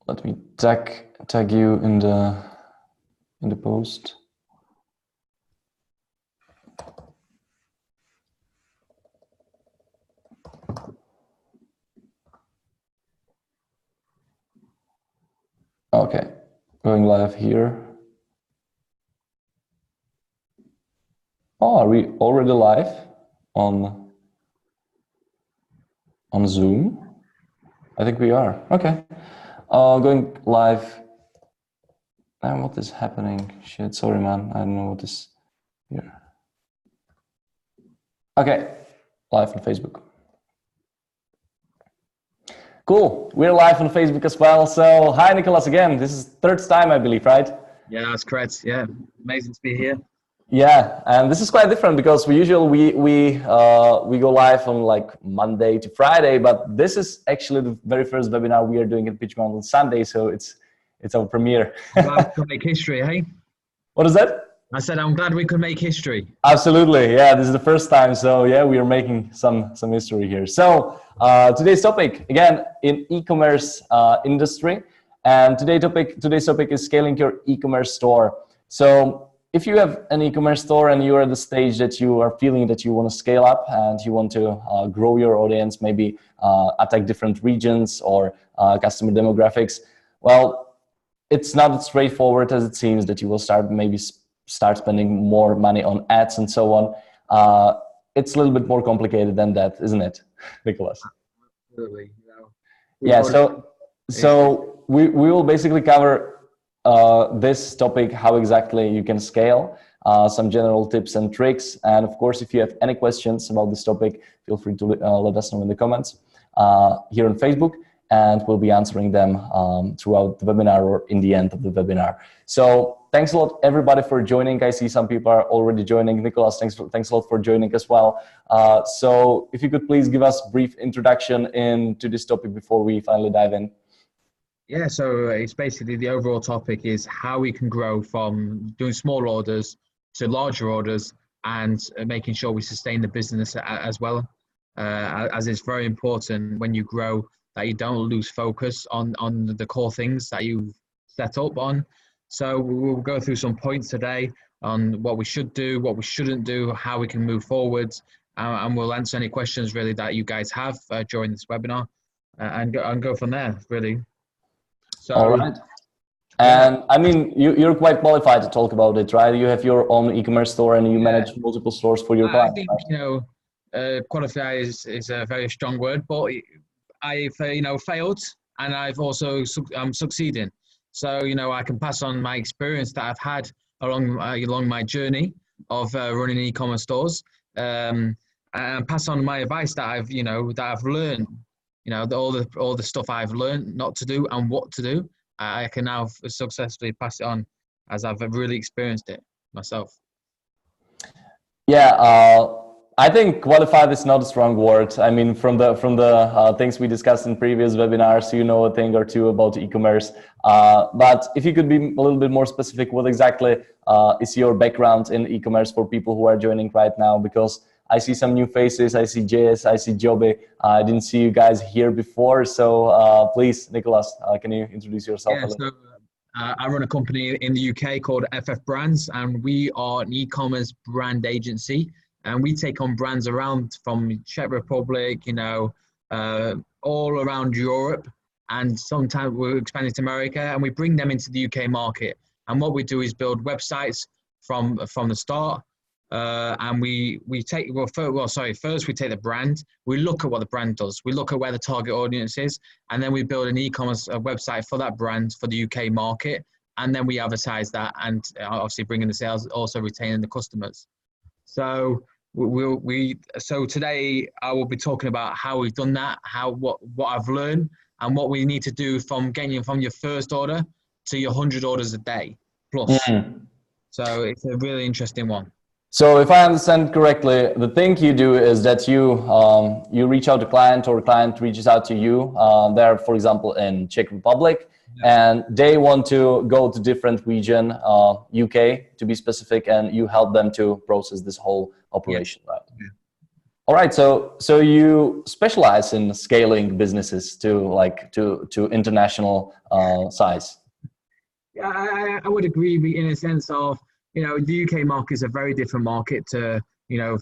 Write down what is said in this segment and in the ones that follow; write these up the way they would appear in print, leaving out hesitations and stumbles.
Let me tag you in the post. Okay, going live here. Oh, are we already live on Zoom? I think we are. Okay. Going live. And what is happening? Shit, sorry, man. I don't know what is here. Okay, live on Facebook. Cool. We're live on Facebook as well. So, hi, Nicholas, again. This is third time, I believe, right? Yeah, that's correct. Yeah, amazing to be here. Yeah, and this is quite different because we usually we go live on like Monday to Friday, but this is actually the very first webinar we are doing at PitchGround on Sunday, so it's our premiere. I'm glad we could make history, hey? What is that? I said I'm glad we could make history. Absolutely, yeah. This is the first time, so yeah, we are making some history here. So today's topic again in e-commerce industry, and today's topic is scaling your e-commerce store. So if you have an e-commerce store and you are at the stage that you are feeling that you want to scale up and you want to grow your audience, maybe attack different regions or customer demographics, well, it's not as straightforward as it seems that you will start spending more money on ads and so on. It's a little bit more complicated than that, isn't it, Nicholas? Absolutely. Yeah, so we will basically cover this topic, how exactly you can scale, some general tips and tricks. And of course, if you have any questions about this topic, feel free to let us know in the comments here on Facebook, and we'll be answering them throughout the webinar or in the end of the webinar. So thanks a lot, everybody, for joining. I see some people are already joining. Nicholas, thanks a lot for joining as well. So if you could please give us a brief introduction into this topic before we finally dive in. Yeah, so it's basically the overall topic is how we can grow from doing small orders to larger orders and making sure we sustain the business as well, as it's very important when you grow that you don't lose focus on the core things that you've set up on. So we'll go through some points today on what we should do, what we shouldn't do, how we can move forward, and we'll answer any questions really that you guys have during this webinar and go from there, really. So, all right. And I mean, you're quite qualified to talk about it, right? You have your own e-commerce store and you manage multiple stores for your clients. I think, qualified is a very strong word, but I've, failed and I've also, I'm succeeding. So, I can pass on my experience that I've had along my journey of running e-commerce stores and pass on my advice that I've learned. All the stuff I've learned not to do and what to do, I can now successfully pass it on as I've really experienced it myself. Yeah, I think qualified is not a strong word. I mean, from the things we discussed in previous webinars, you know a thing or two about e-commerce. But if you could be a little bit more specific, what exactly is your background in e-commerce for people who are joining right now? Because I see some new faces. I see JS, I see Joby. I didn't see you guys here before. So please, Nicholas, can you introduce yourself a little? So I run a company in the UK called FF Brands, and we are an e-commerce brand agency. And we take on brands around from Czech Republic, all around Europe. And sometimes we're expanding to America, and we bring them into the UK market. And what we do is build websites from the start. And first we take the brand, we look at what the brand does, we look at where the target audience is, and then we build an e-commerce website for that brand for the UK market, and then we advertise that, and obviously bringing the sales, also retaining the customers. So so today I will be talking about how we've done that, what I've learned, and what we need to do from getting from your first order to your 100 orders a day plus. So it's a really interesting one. So if I understand correctly, the thing you do is that you reach out to client, or client reaches out to you. They're, for example, in Czech Republic, and they want to go to different region, UK to be specific, and you help them to process this whole operation, right? All right, so you specialize in scaling businesses to international size. Yeah, I would agree in a sense of, the UK market is a very different market to,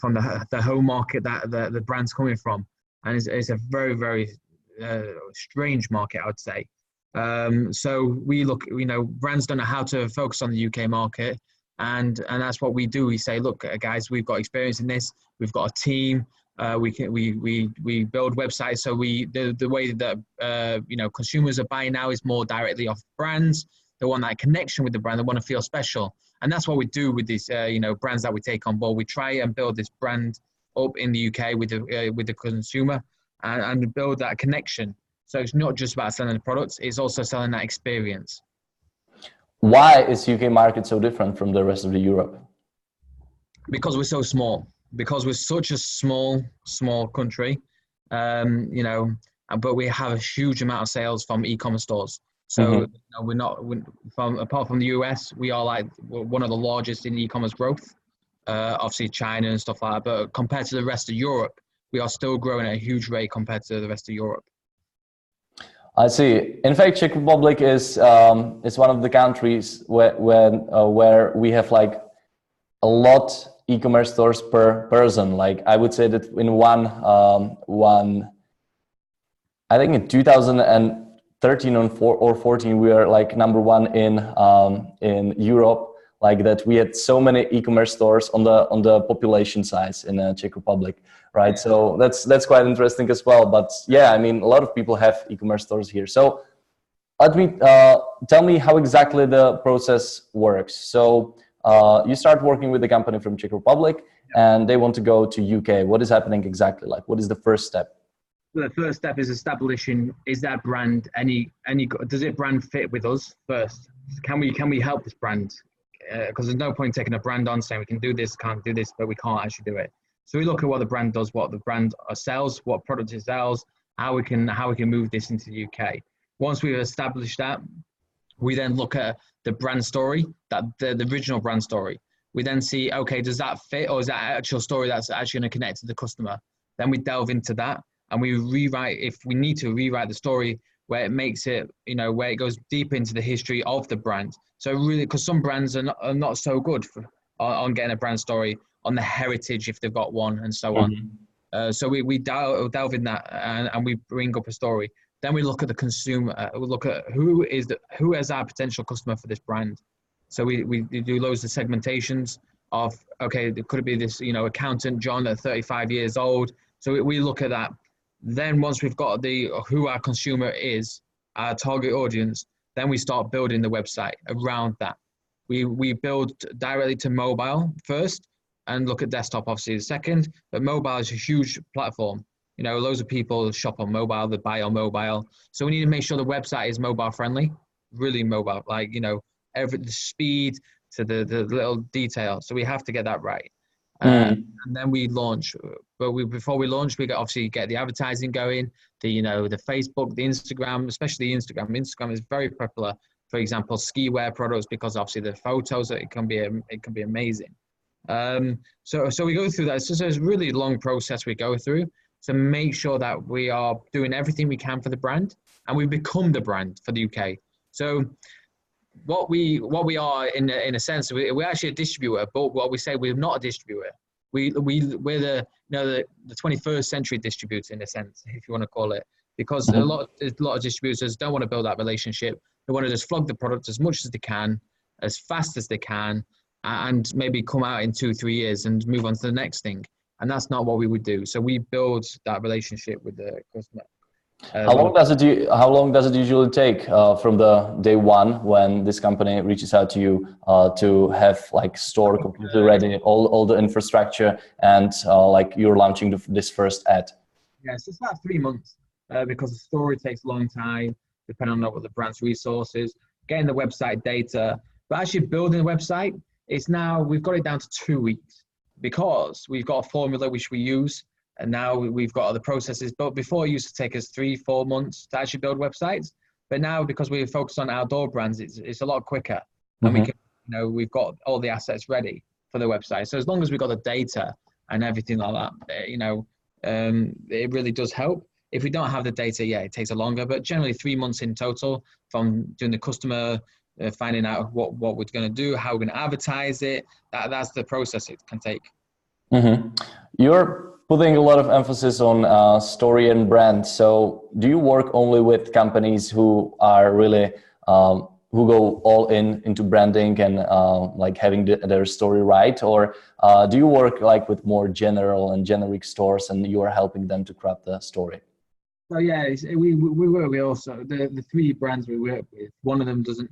from the home market that the brand's coming from. And it's a very, very strange market, I would say. So we look, brands don't know how to focus on the UK market. And that's what we do. We say, look, guys, we've got experience in this. We've got a team. We build websites. So the way that consumers are buying now is more directly off brands. They want that connection with the brand. They want to feel special, and that's what we do with these brands that we take on board. We try and build this brand up in the UK with the consumer and build that connection. So it's not just about selling the products; it's also selling that experience. Why is UK market so different from the rest of the Europe? Because we're so small. Because we're such a small country, but we have a huge amount of sales from e-commerce stores. So apart from the US, we are like one of the largest in e-commerce growth. Obviously China and stuff like that, but compared to the rest of Europe, we are still growing at a huge rate compared to the rest of Europe. I see. In fact, Czech Republic is one of the countries where we have like a lot e-commerce stores per person. Like I would say that in I think in 2013 or 14 we are like number one in Europe. Like that, we had so many e-commerce stores on the population size in the Czech Republic, right? So that's quite interesting as well. But yeah, I mean, a lot of people have e-commerce stores here. So let me tell me how exactly the process works. So you start working with a company from Czech Republic, and they want to go to UK. What is happening exactly? Like, what is the first step? The first step is establishing, is that brand does it brand fit with us first? Can we help this brand? Because there's no point taking a brand on saying we can do this, can't do this, but we can't actually do it. So we look at what the brand does, what the brand sells, what product it sells, how we can move this into the UK. Once we've established that, we then look at the brand story, that the original brand story. We then see, okay, does that fit, or is that actual story that's actually going to connect to the customer? Then we delve into that and we rewrite, if we need to rewrite the story where it makes it, where it goes deep into the history of the brand. So really, because some brands are not so good on getting a brand story, on the heritage if they've got one, and so on. So we delve in that and we bring up a story. Then we look at the consumer. We look at who is our potential customer for this brand. So we do loads of segmentations of, okay, could it be this accountant John at 35 years old? So we look at that. Then once we've got who our consumer is, our target audience, then we start building the website around that. We build directly to mobile first and look at desktop obviously second, but mobile is a huge platform. Loads of people shop on mobile, they buy on mobile. So we need to make sure the website is mobile friendly, really mobile, like, the speed to the little detail. So we have to get that right. And then we launch, but before we launch, we obviously get the advertising going, the Facebook, the Instagram, especially the Instagram. Instagram is very popular. For example, ski wear products, because obviously the photos, it can be amazing. So we go through that. So it's a really long process we go through to make sure that we are doing everything we can for the brand, and we become the brand for the UK. So what we are in a sense, we're actually a distributor, but what we say, we're not a distributor. We're the 21st century distributor in a sense, if you want to call it, because a lot of distributors don't want to build that relationship. They want to just flog the product as much as they can, as fast as they can, and maybe come out in 2-3 years and move on to the next thing. And that's not what we would do. So we build that relationship with the customer. How long does it usually take from the day one when this company reaches out to you to have like store completely ready, all the infrastructure, and like you're launching this first ad? Yes, it's about 3 months because the story takes a long time, depending on what the brand's resources, getting the website data, but actually building the website. We've got it down to 2 weeks because we've got a formula which we use. And now we've got other processes, but before it used to take us 3-4 months to actually build websites. But now, because we're focused on outdoor brands, it's a lot quicker. And we can, we've got all the assets ready for the website. So as long as we've got the data and everything like that, it really does help. If we don't have the data, yeah, it takes a longer, but generally 3 months in total from doing the customer, finding out what we're going to do, how we're going to advertise it. That's the process it can take. Mm-hmm. You're putting a lot of emphasis on story and brand. So do you work only with companies who are really, who go all into branding and like having their story right? Or do you work like with more general and generic stores and you are helping them to craft the story? So yeah, we work with also the 3 brands we work with. One of them doesn't,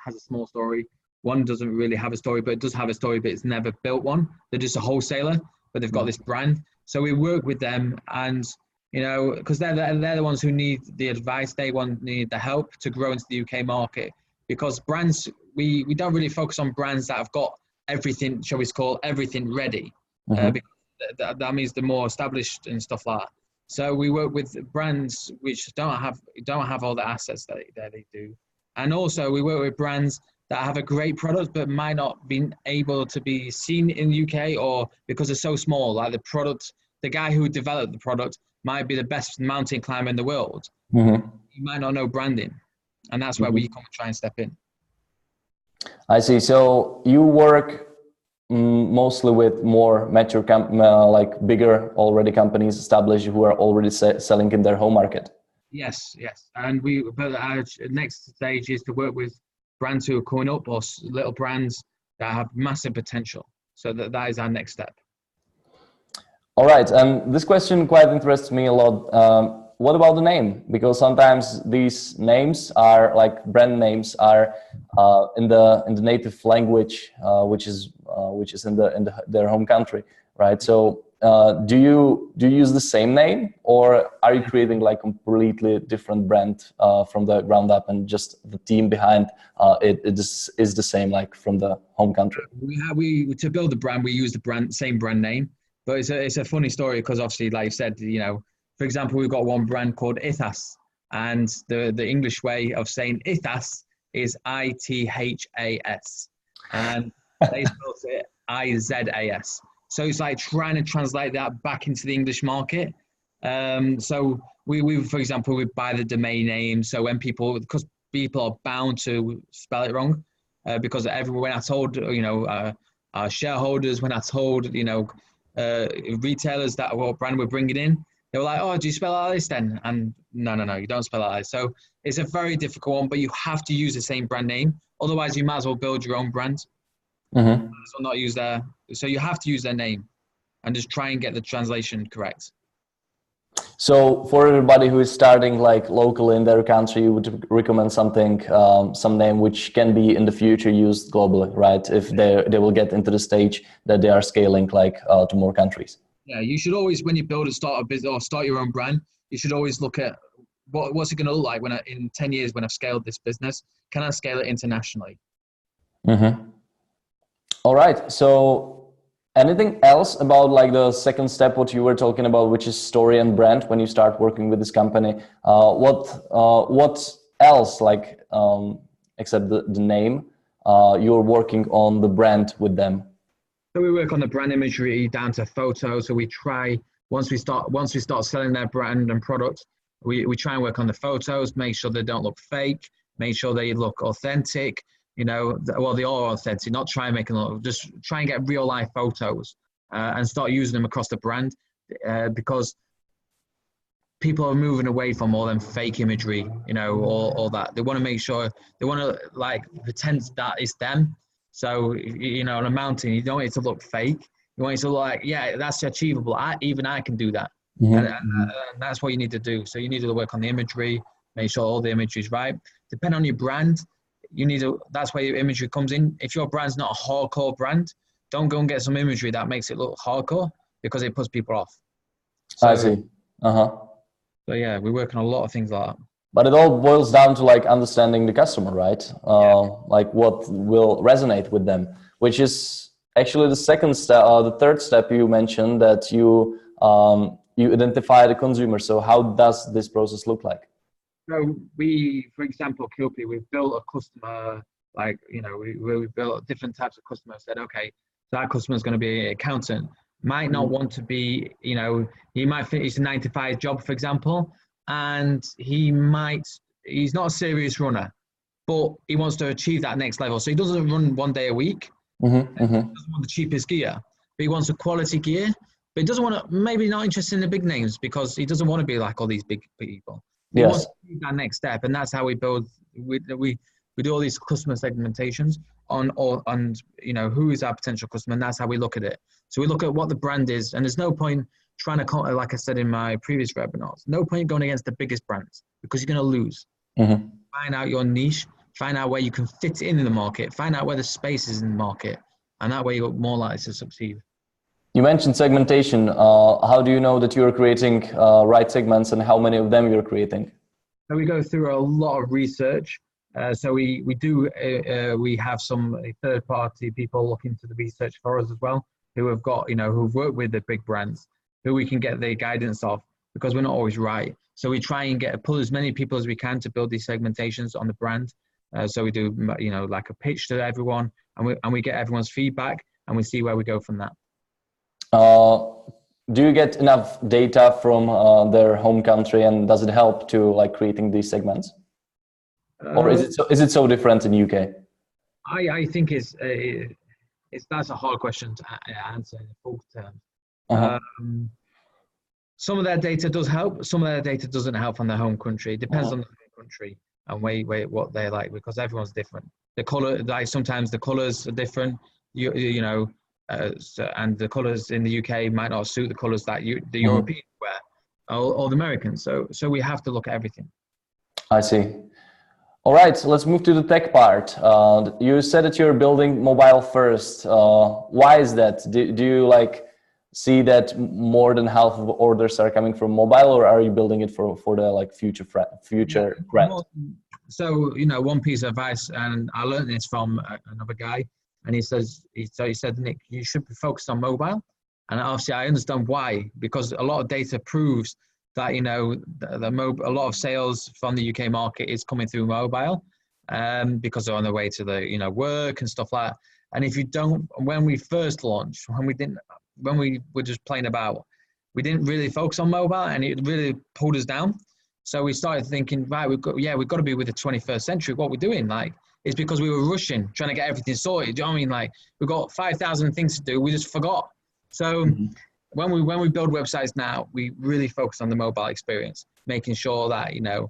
has a small story. One doesn't really have a story, but it does have a story, but it's never built one. They're just a wholesaler, but they've got this brand. So we work with them, and because they're the ones who need the advice. They need the help to grow into the UK market. Because brands, we don't really focus on brands that have got everything, shall we call everything ready. Because that means they're more established and stuff like that. So we work with brands which don't have all the assets that they do. And also we work with brands that have a great product but might not be able to be seen in the UK, or because they're so small, like the guy who developed the product might be the best mountain climber in the world. You might not know branding. And that's where we come and try and step in. I see. So you work mostly with more mature, like bigger already companies established who are already selling in their home market. Yes. And but our next stage is to work with brands who are coming up, or little brands that have massive potential. So that is our next step. All right. And this question quite interests me a lot. What about the name? Because sometimes these names are like brand names are in the native language, which is in their home country, right? So do you use the same name, or are you creating like completely different brand from the ground up, and just the team behind it is the same like from the home country? We to build the brand, we use the same brand name, but it's a funny story because obviously, like you said, for example, we've got one brand called Ithas, and the English way of saying Ithas is ITHAS, and they spelled it IZAS. So it's like trying to translate that back into the English market. So we for example, we buy the domain name. So because people are bound to spell it wrong, because when I told our shareholders, when I told retailers that what brand we're bringing in, they were like, "Oh, do you spell it like this then?" And no, you don't spell it like this. So it's a very difficult one, but you have to use the same brand name. Otherwise, you might as well build your own brand. So not use so you have to use their name and just try and get the translation correct. So for everybody who is starting like locally in their country, you would recommend something, some name which can be in the future used globally, right? If they will get into the stage that they are scaling like to more countries. Yeah, you should always, when you start a business or start your own brand, you should always look at what's it going to look like in 10 years when I've scaled this business. Can I scale it internationally? All right. So anything else about like the second step, what you were talking about, which is story and brand when you start working with this company? What else, like except the name, you're working on the brand with them? So we work on the brand imagery down to photos. So we try, once we start selling their brand and product, we try and work on the photos, make sure they don't look fake, make sure they look authentic. Well, they are authentic, not try and make them look, just try and get real life photos and start using them across the brand, because people are moving away from all them fake imagery, all that. They want to make sure, they want to like pretend that it's them. So, on a mountain, you don't want it to look fake. You want it to look like, yeah, that's achievable. Even I can do that. And that's what you need to do. So you need to work on the imagery, make sure all the imagery is right. Depending on your brand, that's where your imagery comes in. If your brand's not a hardcore brand, don't go and get some imagery that makes it look hardcore, because it puts people off. So, I see. So yeah, we're working on a lot of things like that. But it all boils down to like understanding the customer, right? Like what will resonate with them, which is actually the second step, the third step you mentioned, that you identify the consumer. So how does this process look like? So for example, Kilpie, we've built a customer, like, we built different types of customers. Said, okay, so that customer is going to be an accountant. might not want to be, you know, he might finish a 9-to-5 job, for example, and he's not a serious runner, but he wants to achieve that next level. So he doesn't run 1 day a week. He doesn't want the cheapest gear, but he wants a quality gear. But he doesn't want to, maybe not interested in the big names because he doesn't want to be like all these big people. He wants to do that next step, and that's how we build. We do all these customer segmentations on you know, who is our potential customer, and that's how we look at it. So we look at what the brand is, and there's no point trying to, like I said in my previous webinars, no point going against the biggest brands because you're going to lose. Find out your niche, find out where you can fit in the market, find out where the space is in the market, and that way you're more likely to succeed. You mentioned segmentation. How do you know that you're creating right segments, and how many of them you're creating? So we go through a lot of research. So we have some third-party people look into the research for us as well, who have got, you know, who've worked with the big brands, who we can get the guidance of, because we're not always right. So we try and pull as many people as we can to build these segmentations on the brand. So we do, you know, like a pitch to everyone, and we get everyone's feedback, and we see where we go from that. Do you get enough data from their home country, and does it help to like creating these segments? Or is it so different in UK? I think that's a hard question to answer in full terms. Some of their data does help, some of their data doesn't help on their home country. It depends on the home country and what they like, because everyone's different. The color, like sometimes the colors are different. You know. And the colours in the UK might not suit the colours that the Europeans wear or the Americans. So we have to look at everything. I see. All right, so let's move to the tech part. You said that you're building mobile first. Why is that? Do you like see that more than half of orders are coming from mobile, or are you building it for the like future brand? So, you know, one piece of advice, and I learned this from another guy. And he said, Nick, you should be focused on mobile. And obviously I understand why, because a lot of data proves that, you know, a lot of sales from the UK market is coming through mobile, because they're on their way to the, you know, work and stuff like that. And if you don't, when we first launched, when we were just playing about, we didn't really focus on mobile, and it really pulled us down. So we started thinking, right, we've got to be with the 21st century. What we're doing, like, it's because we were rushing, trying to get everything sorted. Do you know what I mean? Like, we've got 5,000 things to do. We just forgot. So when we build websites now, we really focus on the mobile experience, making sure that, you know,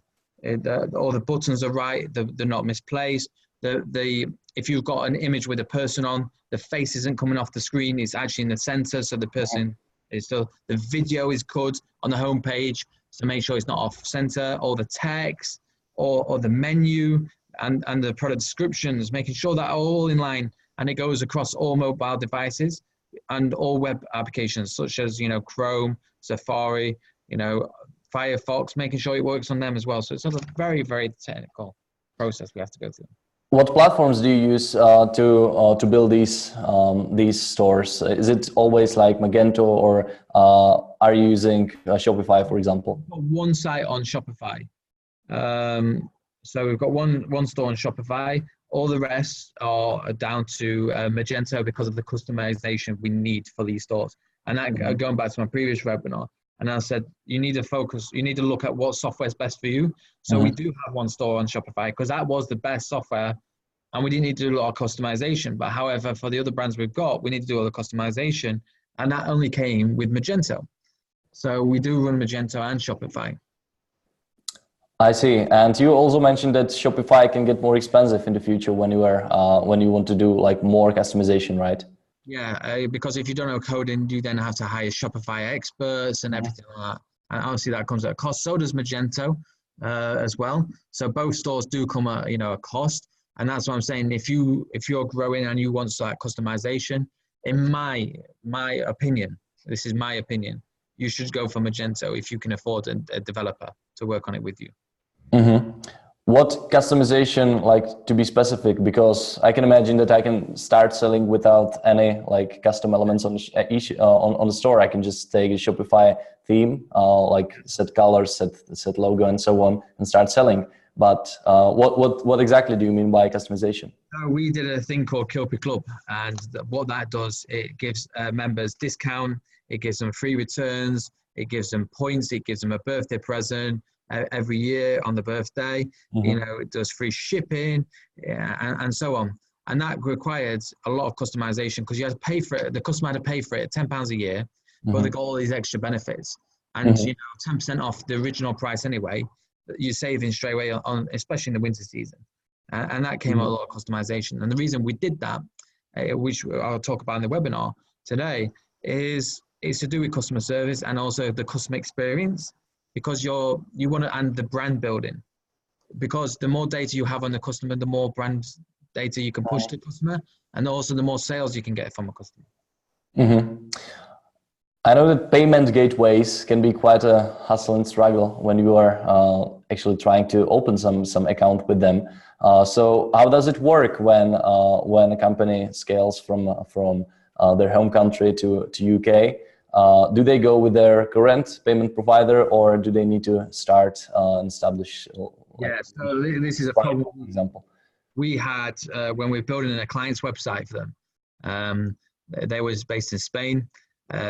all the buttons are right, they're not misplaced. If you've got an image with a person on, the face isn't coming off the screen, it's actually in the center, so the person is still, the video is good on the home page, so make sure it's not off center, or the text, or the menu, and the product descriptions, making sure that are all in line, and it goes across all mobile devices and all web applications, such as, you know, Chrome, Safari, you know, Firefox, making sure it works on them as well. So it's a very, very technical process we have to go through. What platforms do you use to build these stores? Is it always like Magento, or are you using Shopify, for example? One site on Shopify. So we've got one store on Shopify. All the rest are down to Magento because of the customization we need for these stores. And that, going back to my previous webinar, and I said, you need to focus, you need to look at what software is best for you. So we do have one store on Shopify because that was the best software, and we didn't need to do a lot of customization. But however, for the other brands we've got, we need to do all the customization, and that only came with Magento. So we do run Magento and Shopify. I see. And you also mentioned that Shopify can get more expensive in the future when you want to do like more customization, right? Yeah, because if you don't know coding, you then have to hire Shopify experts and everything like that. And obviously that comes at a cost. So does Magento as well. So both stores do come at, you know, a cost. And that's what I'm saying. If you're growing and you want like customization, in my opinion, this is my opinion, you should go for Magento if you can afford a developer to work on it with you. What customization, like, to be specific? Because I can imagine that I can start selling without any like custom elements on the store. I can just take a Shopify theme, like set colors, set logo, and so on, and start selling. But what exactly do you mean by customization? So we did a thing called Kilpie Club, and what that does, it gives members discount, it gives them free returns, it gives them points, it gives them a birthday present every year on the birthday. You know, it does free shipping, and so on. And that required a lot of customization because you had to pay for it. The customer had to pay for it £10 a year, but they got all these extra benefits. And you know, 10% off the original price anyway, you're saving straight away on, especially in the winter season. And that came out a lot of customization. And the reason we did that, which I'll talk about in the webinar today, is to do with customer service and also the customer experience, because you want to, and the brand building, because the more data you have on the customer, the more brand data you can push to the customer, and also the more sales you can get from a customer. I know that payment gateways can be quite a hustle and struggle when you are actually trying to open some account with them. So how does it work when a company scales from their home country to UK? Do they go with their current payment provider, or do they need to start and establish? Yeah, so this is a problem. For example, we had when we were building a client's website for them. They was based in Spain.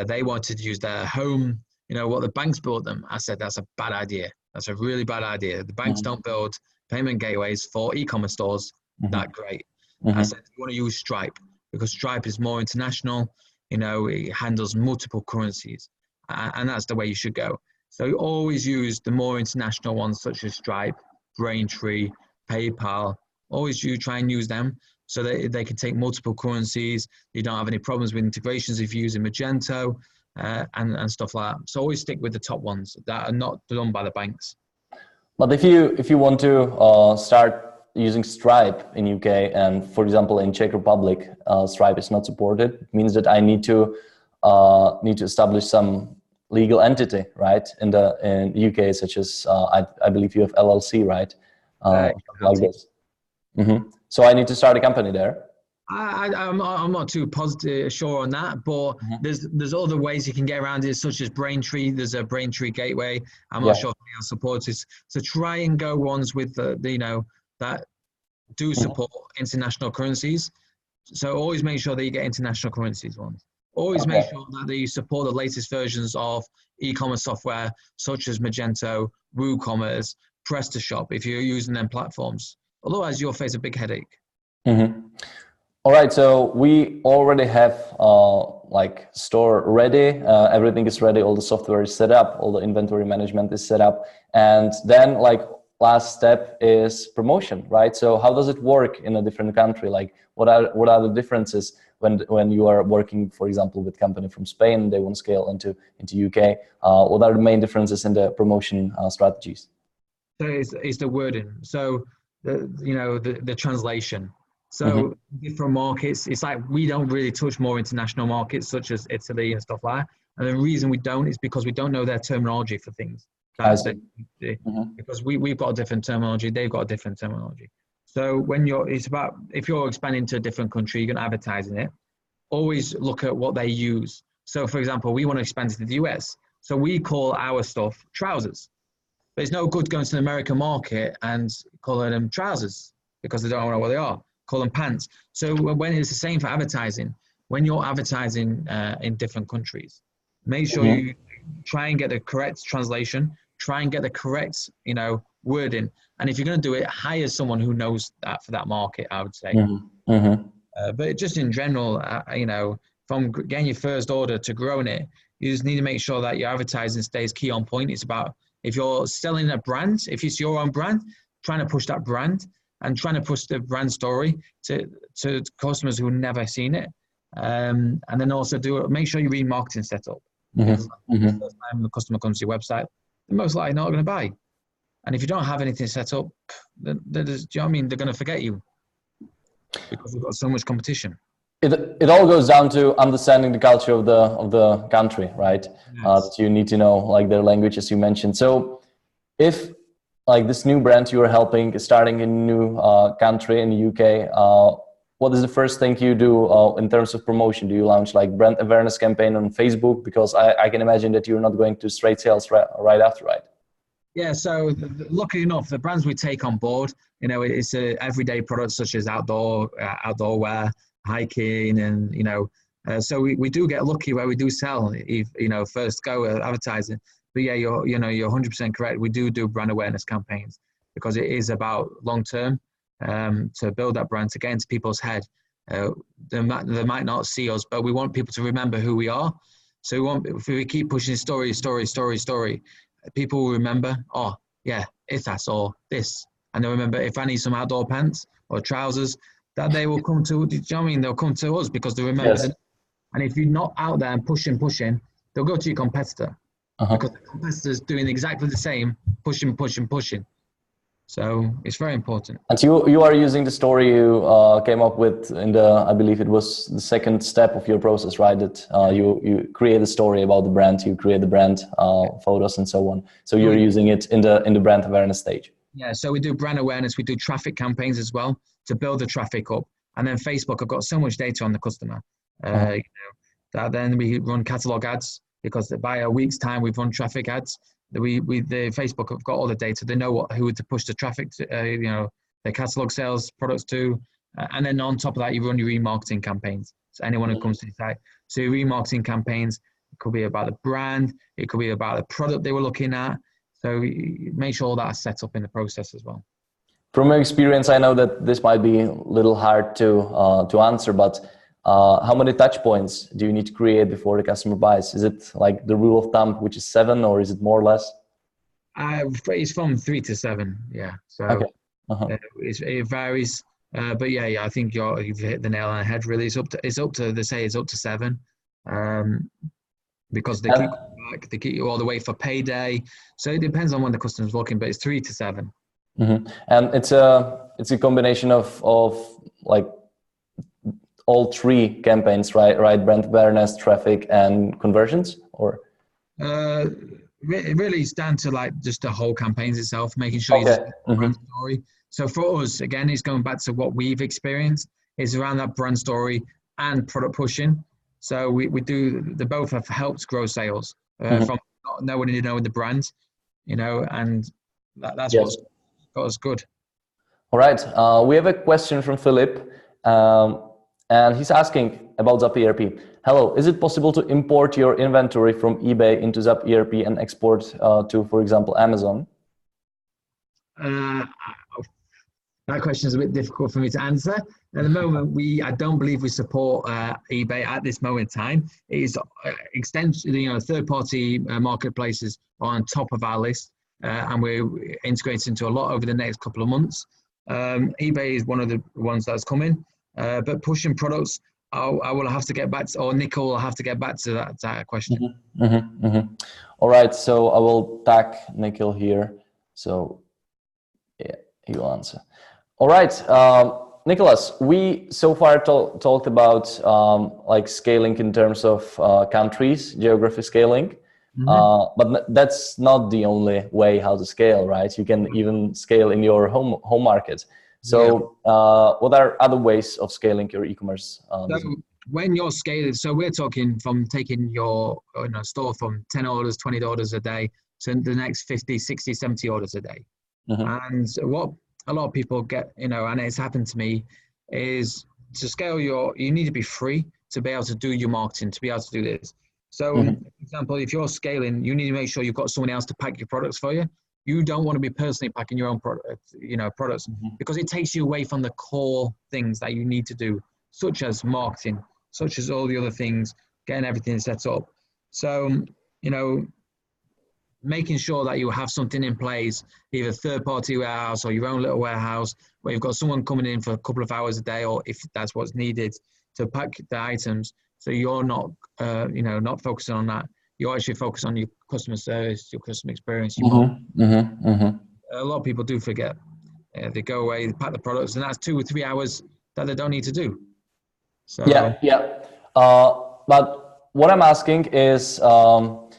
They wanted to use their home, you know, what the banks built them. I said, that's a bad idea. That's a really bad idea. The banks don't build payment gateways for e-commerce stores that great. I said, you want to use Stripe, because Stripe is more international. You know, it handles multiple currencies, and that's the way you should go. So you always use the more international ones, such as Stripe, Braintree, PayPal. Always you try and use them, so that they can take multiple currencies. You don't have any problems with integrations if you're using Magento and stuff like that. So always stick with the top ones that are not done by the banks. But if you want to start using Stripe in UK, and for example in Czech Republic, Stripe is not supported, it means that I need to establish some legal entity, right? In the UK, such as I believe you have LLC, right? Like this. So I need to start a company there. I'm not too positive sure on that, but there's other ways you can get around it, such as Braintree. There's a Braintree gateway. I'm not sure if anyone supports it. So try and go ones with the you know, that do support international currencies. So always make sure that you get international currencies ones. Always make sure that you support the latest versions of e-commerce software, such as Magento, WooCommerce, PrestaShop, if you're using them platforms. Otherwise, you'll face a big headache. All right, so we already have like store ready. Everything is ready. All the software is set up. All the inventory management is set up. And then like last step is promotion, right? So how does it work in a different country? Like what are the differences when you are working, for example, with company from Spain, they want to scale into UK? What are the main differences in the promotion strategies? So it's the wording. So the translation. So different markets, it's like we don't really touch more international markets such as Italy and stuff like that. And the reason we don't is because we don't know their terminology for things. Because we've got a different terminology, they've got a different terminology. So if you're expanding to a different country, you're going to advertise in it, always look at what they use. So for example, we want to expand to the US. So we call our stuff trousers. But it's no good going to the American market and calling them trousers because they don't know what they are. Call them pants. So when it's the same for advertising, when you're advertising in different countries, make sure you try and get the correct translation, try and get the correct, wording. And if you're going to do it, hire someone who knows that for that market, I would say. But just in general, from getting your first order to growing it, you just need to make sure that your advertising stays key on point. It's about, if you're selling a brand, if it's your own brand, trying to push that brand and trying to push the brand story to customers who've never seen it. And then also make sure your remarketing set up. Because the first time the customer comes to your website, they're most likely not going to buy. And if you don't have anything set up, then do you know what I mean? They're going to forget you because we've got so much competition. It all goes down to understanding the culture of the country, right? Yes. That you need to know, like, their language, as you mentioned. So if like this new brand you are helping is starting in a new country in the UK, what is the first thing you do in terms of promotion? Do you launch like brand awareness campaign on Facebook? Because I can imagine that you're not going to straight sales right after, right? Yeah, so luckily enough, the brands we take on board, it's everyday products such as outdoor wear, hiking, and so we do get lucky where we do sell, first go advertising. But yeah, you're 100% correct. We do brand awareness campaigns because it is about long term, to build that brand, to get into people's head. They might not see us, but we want people to remember who we are. So if we keep pushing story, people will remember, oh yeah, Ithas or this. And they'll remember, if I need some outdoor pants or trousers, that they will come to, do you know what I mean? They'll come to us because they remember. Yes. And if you're not out there and pushing, they'll go to your competitor. Because the competitor's doing exactly the same, pushing. So it's very important. And you are using the story you came up with in I believe it was the second step of your process, right? That you create a story about the brand, you create the brand photos and so on. So you're using it in the brand awareness stage. Yeah, so we do brand awareness, we do traffic campaigns as well to build the traffic up. And then Facebook, I've got so much data on the customer, that then we run catalog ads, because by a week's time we've run traffic ads. The Facebook have got all the data. They know who to push the traffic to, their catalog sales products to, and then on top of that, you run your remarketing campaigns. So anyone who comes to the site, so your remarketing campaigns, it could be about the brand, it could be about the product they were looking at. So make sure all that's set up in the process as well. From your experience, I know that this might be a little hard to answer, but how many touch points do you need to create before the customer buys? Is it like the rule of thumb, which is 7, or is it more or less? It's from 3 to 7. Yeah. So okay. It varies. But yeah, I think you've hit the nail on the head. Really, it's up to 7. Because they keep back, they keep you all the way for payday. So it depends on when the customer's looking, but it's 3 to 7. Mm-hmm. And it's a combination of like all 3 campaigns, right? Brand awareness, traffic, and conversions, or? Really, it's down to like just the whole campaigns itself, making sure you just the brand story. So for us, again, it's going back to what we've experienced. It's around that brand story and product pushing. So we do, they both have helped grow sales from not knowing the brand, and that's what's got us good. All right. We have a question from Philip. And he's asking about ZAP ERP. Hello, is it possible to import your inventory from eBay into ZAP ERP and export to, for example, Amazon? That question is a bit difficult for me to answer. At the moment, I don't believe we support eBay at this moment in time. It is extensively, third-party marketplaces are on top of our list, and we're integrating into a lot over the next couple of months. eBay is one of the ones that's coming. But pushing products, I will have to get back to, or Nicole will have to get back to that question. All right, so I will tag Nicole here. So yeah, he will answer. All right, Nicholas, we so far talked about like scaling in terms of countries, geography scaling. But that's not the only way how to scale, right? You can even scale in your home market. So what are other ways of scaling your e-commerce? So when you're scaling, so we're talking from taking your store from 10 orders, 20 orders a day to the next 50, 60, 70 orders a day. And what a lot of people get, and it's happened to me, is to scale you need to be free to be able to do your marketing, to be able to do this. So for example, if you're scaling, you need to make sure you've got someone else to pack your products for you. You don't want to be personally packing your own products, because it takes you away from the core things that you need to do, such as marketing, such as all the other things, getting everything set up. So, making sure that you have something in place, either third-party warehouse or your own little warehouse, where you've got someone coming in for a couple of hours a day, or if that's what's needed, to pack the items. So you're not, not focusing on that. You actually focus on your customer service, your customer experience. A lot of people do forget. They go away, they pack the products, and that's 2 or 3 hours that they don't need to do. So but what I'm asking is how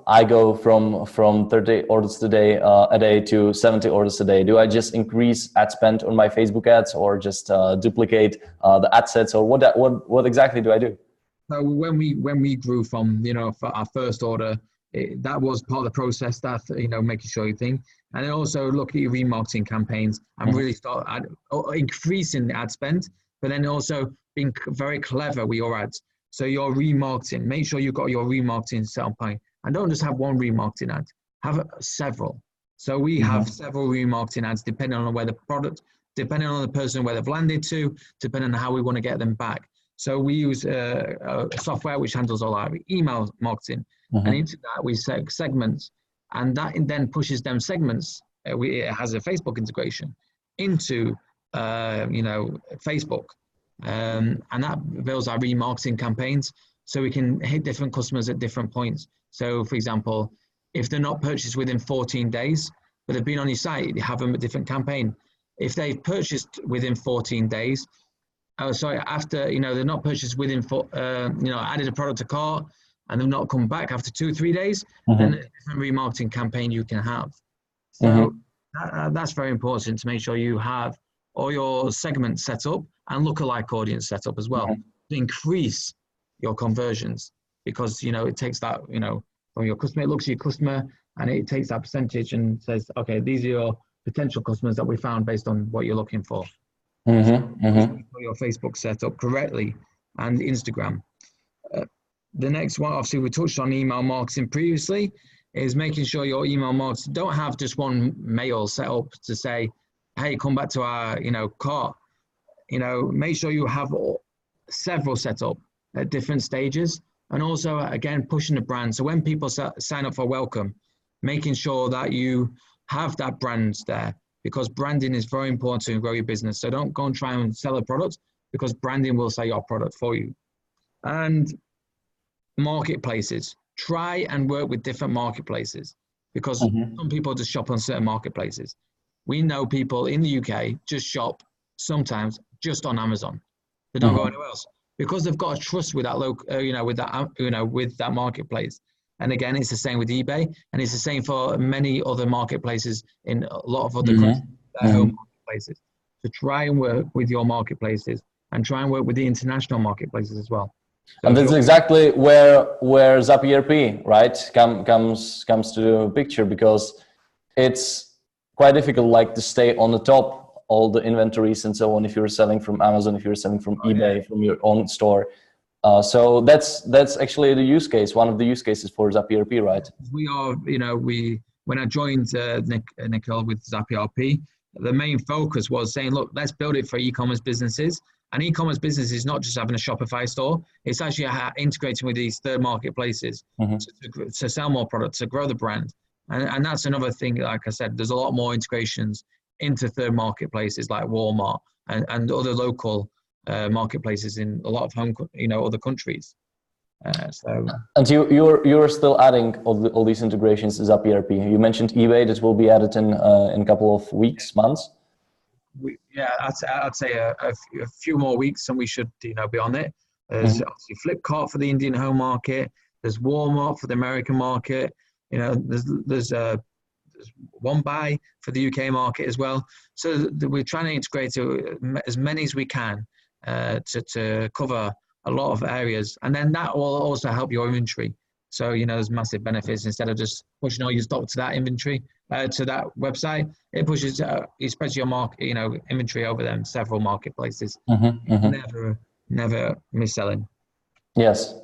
I go from 30 orders a day to 70 orders a day. Do I just increase ad spend on my Facebook ads, or just duplicate the ad sets, or what exactly do I do? So when we grew from, for our first order, that was part of the process, that, making sure you think. And then also look at your remarketing campaigns and really start increasing the ad spend, but then also being very clever with your ads. So your remarketing, make sure you've got your remarketing set up, and don't just have one remarketing ad, have several. So we have several remarketing ads depending on where the product, depending on the person where they've landed to, depending on how we want to get them back. So we use a software which handles all our email marketing, and into that we set segments, and that then pushes them segments. It has a Facebook integration into Facebook, and that builds our remarketing campaigns, so we can hit different customers at different points. So, for example, if they're not purchased within 14 days, but they've been on your site, you have them a different campaign. If they've purchased within 14 days, after, they're not purchased within, added a product to cart and they've not come back after 2-3 days, then a different remarketing campaign you can have. So that's very important, to make sure you have all your segments set up and lookalike audience set up as well, to increase your conversions, because, it takes that, from your customer, it looks at your customer and it takes that percentage and says, okay, these are your potential customers that we found based on what you're looking for. Your Facebook set up correctly, and Instagram. The next one, obviously we touched on email marketing previously, is making sure your email marketing don't have just one mail set up to say, hey, come back to our cart. Make sure you have several set up at different stages, and also again pushing the brand. So when people sign up for welcome, making sure that you have that brand there, because branding is very important to grow your business. So don't go and try and sell a product, because branding will sell your product for you. And marketplaces, try and work with different marketplaces, because some people just shop on certain marketplaces. We know people in the UK just shop sometimes just on Amazon. They don't go anywhere else, because they've got a trust with that with that marketplace. And again, it's the same with eBay, and it's the same for many other marketplaces in a lot of other countries, their home marketplaces. So try and work with your marketplaces, and try and work with the international marketplaces as well. So and this is exactly where ZAP ERP, right, comes to the picture, because it's quite difficult, like, to stay on the top, all the inventories and so on, if you're selling from Amazon, if you're selling from eBay, from your own store. So that's actually the use case, one of the use cases for ZAP ERP, right? We are, when I joined Nicole with ZAP ERP, the main focus was saying, look, let's build it for e-commerce businesses. And e-commerce business is not just having a Shopify store, it's actually integrating with these third marketplaces to sell more products, to grow the brand. And that's another thing, like I said, there's a lot more integrations into third marketplaces like Walmart and other local marketplaces in a lot of other countries. And you're still adding all these integrations to ZAP ERP. You mentioned eBay, that will be added in a couple of weeks, months. I'd say a few more weeks, and we should be on it. There's obviously Flipkart for the Indian home market. There's Walmart for the American market. There's One Buy for the UK market as well. So we're trying to integrate as many as we can to cover a lot of areas, and then that will also help your inventory. So there's massive benefits. Instead of just pushing all your stock to that inventory, to that website, it pushes, it spreads your inventory over them several marketplaces. Never misselling. Yes.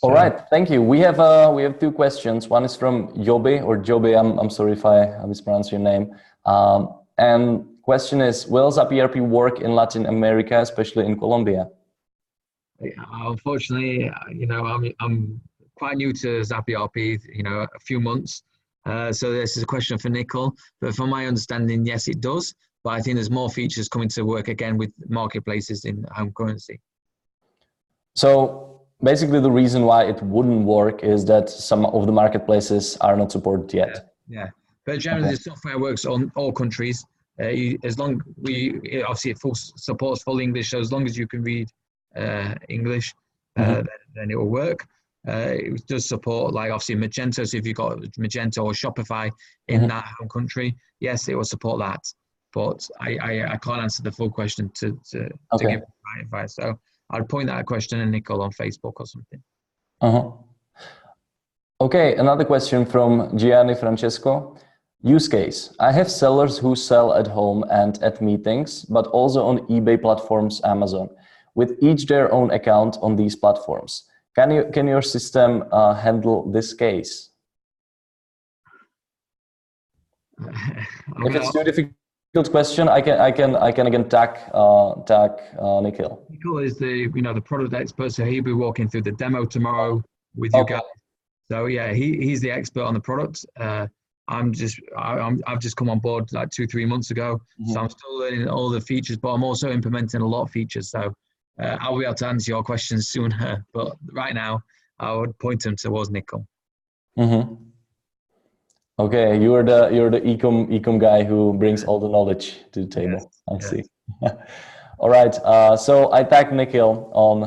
All right, thank you. We have 2 questions. One is from Joby, or Joby. I'm sorry if I mispronounce your name. And question is, will ZAP ERP work in Latin America, especially in Colombia? Unfortunately, I'm quite new to ZAP ERP, a few months. So this is a question for Nicole, but from my understanding, yes, it does. But I think there's more features coming to work again with marketplaces in home currency. So basically the reason why it wouldn't work is that some of the marketplaces are not supported yet. Yeah. But generally the software works on all countries. Obviously it supports full English, so as long as you can read English, then it will work. It does support, like, obviously Magento, so if you've got Magento or Shopify in that home country, yes, it will support that. But I can't answer the full question to give the right advice. So I'd point that question to Nicole on Facebook or something. Okay, another question from Gianni Francesco. Use case. I have sellers who sell at home and at meetings, but also on eBay platforms, Amazon, with each their own account on these platforms. Can your system handle this case? If it's too difficult question, I can again tag Nikhil. Nikhil is the product expert, so he'll be walking through the demo tomorrow with you guys. So yeah, he's the expert on the product. I've just come on board like 2-3 months ago, so I'm still learning all the features, but I'm also implementing a lot of features. So I'll be able to answer your questions sooner. But right now, I would point them towards Nikhil. Okay, you're the ecom guy who brings all the knowledge to the table. Yes, I see. All right, so I tagged Nikhil on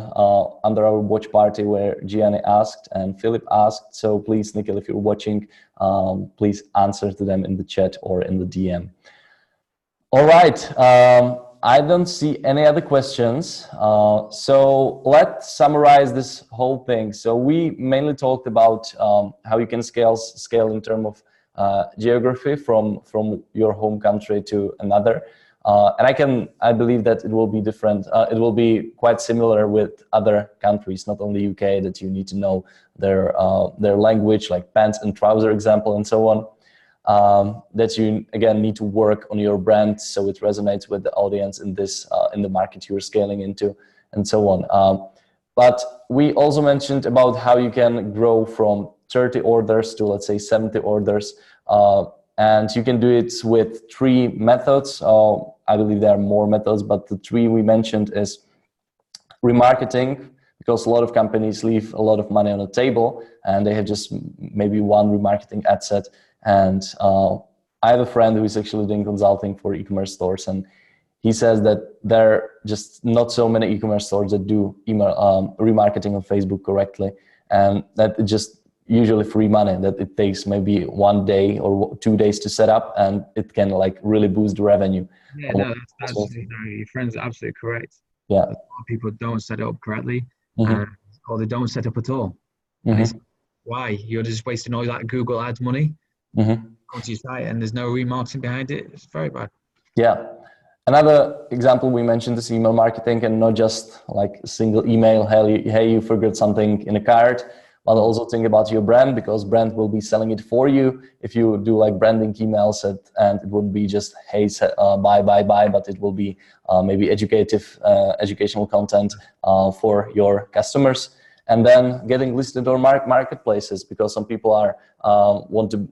under our watch party where Gianni asked and Philip asked. So please, Nikhil, if you're watching, please answer to them in the chat or in the DM. All right, I don't see any other questions. So let's summarize this whole thing. So we mainly talked about how you can scale in terms of geography from your home country to another. And I believe that it will be different. It will be quite similar with other countries, not only UK, that you need to know their language, like pants and trouser example, and so on. That you again need to work on your brand so it resonates with the audience in the market you're scaling into, and so on. But we also mentioned about how you can grow from 30 orders to, let's say, 70 orders. And you can do it with 3 methods. I believe there are more methods, but the 3 we mentioned is remarketing, because a lot of companies leave a lot of money on the table and they have just maybe one remarketing ad set. And I have a friend who is actually doing consulting for e-commerce stores, and he says that there are just not so many e-commerce stores that do remarketing on Facebook correctly, and that it just usually free money, that it takes maybe 1 day or 2 days to set up, and it can like really boost the revenue. Yeah, no, that's your friend's absolutely correct. Yeah, a lot of people don't set it up correctly, or they don't set up at all. Why? You're just wasting all that Google Ads money onto your site, and there's no remarketing behind it. It's very bad. Yeah. Another example we mentioned is email marketing, and not just like a single email, hey, you forgot something in a cart, but also think about your brand, because brand will be selling it for you. If you do like branding emails, and it wouldn't be just, hey, buy, but it will be maybe educational content for your customers. And then getting listed on marketplaces, because some people are want to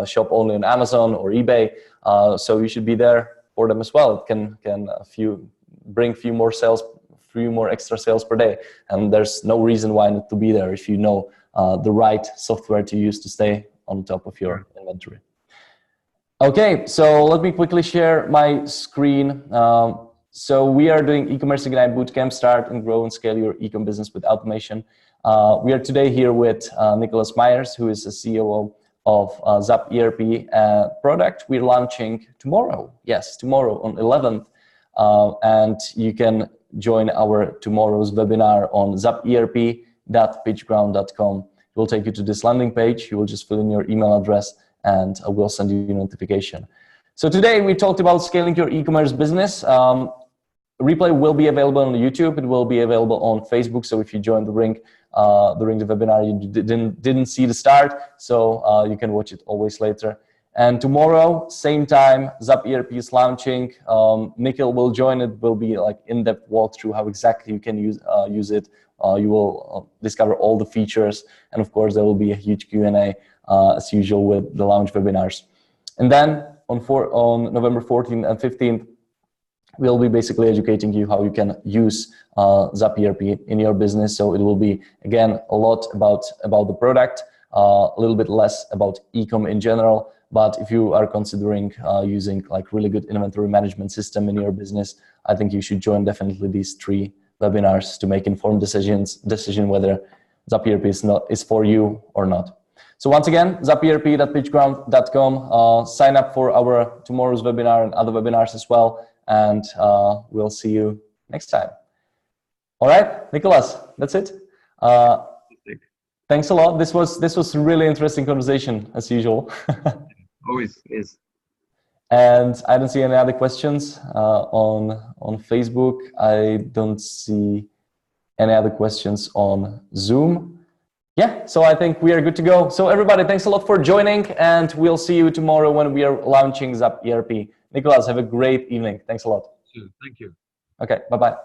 shop only on Amazon or eBay. So you should be there for them as well. It can bring few more extra sales per day, and there's no reason why not to be there if you know the right software to use to stay on top of your inventory. Okay, so let me quickly share my screen. So we are doing e-commerce Ignite Bootcamp, start and grow and scale your e-com business with automation. We are today here with Nicholas Myers, who is the CEO of ZAP ERP product we're launching tomorrow. Yes, tomorrow on 11th. And you can join our tomorrow's webinar on zaperp.pitchground.com. It will take you to this landing page. You will just fill in your email address and I will send you a notification. So today we talked about scaling your e-commerce business. Replay will be available on YouTube. It will be available on Facebook. So if you joined the ring during the webinar, you didn't see the start, so you can watch it always later. And tomorrow, same time, ZAP ERP is launching. Nikhil will join. It will be like in-depth walkthrough how exactly you can use it. You will discover all the features, and of course there will be a huge Q&A as usual with the launch webinars. And then on November 14th and 15th, we'll be basically educating you how you can use ZAP ERP in your business. So it will be, again, a lot about the product, a little bit less about e-com in general. But if you are considering using like really good inventory management system in your business, I think you should join definitely these 3 webinars to make informed decision whether ZAP ERP is for you or not. So once again, zaperp.pitchground.com. Sign up for our tomorrow's webinar and other webinars as well. And we'll see you next time. All right, Nicholas, that's it. Thanks a lot. This was a really interesting conversation as usual. Always is. And I don't see any other questions on Facebook. I don't see any other questions on Zoom. Yeah, so I think we are good to go. So everybody, thanks a lot for joining, and we'll see you tomorrow when we are launching ZAP ERP. Nicholas, have a great evening. Thanks a lot. Thank you. Okay, bye-bye.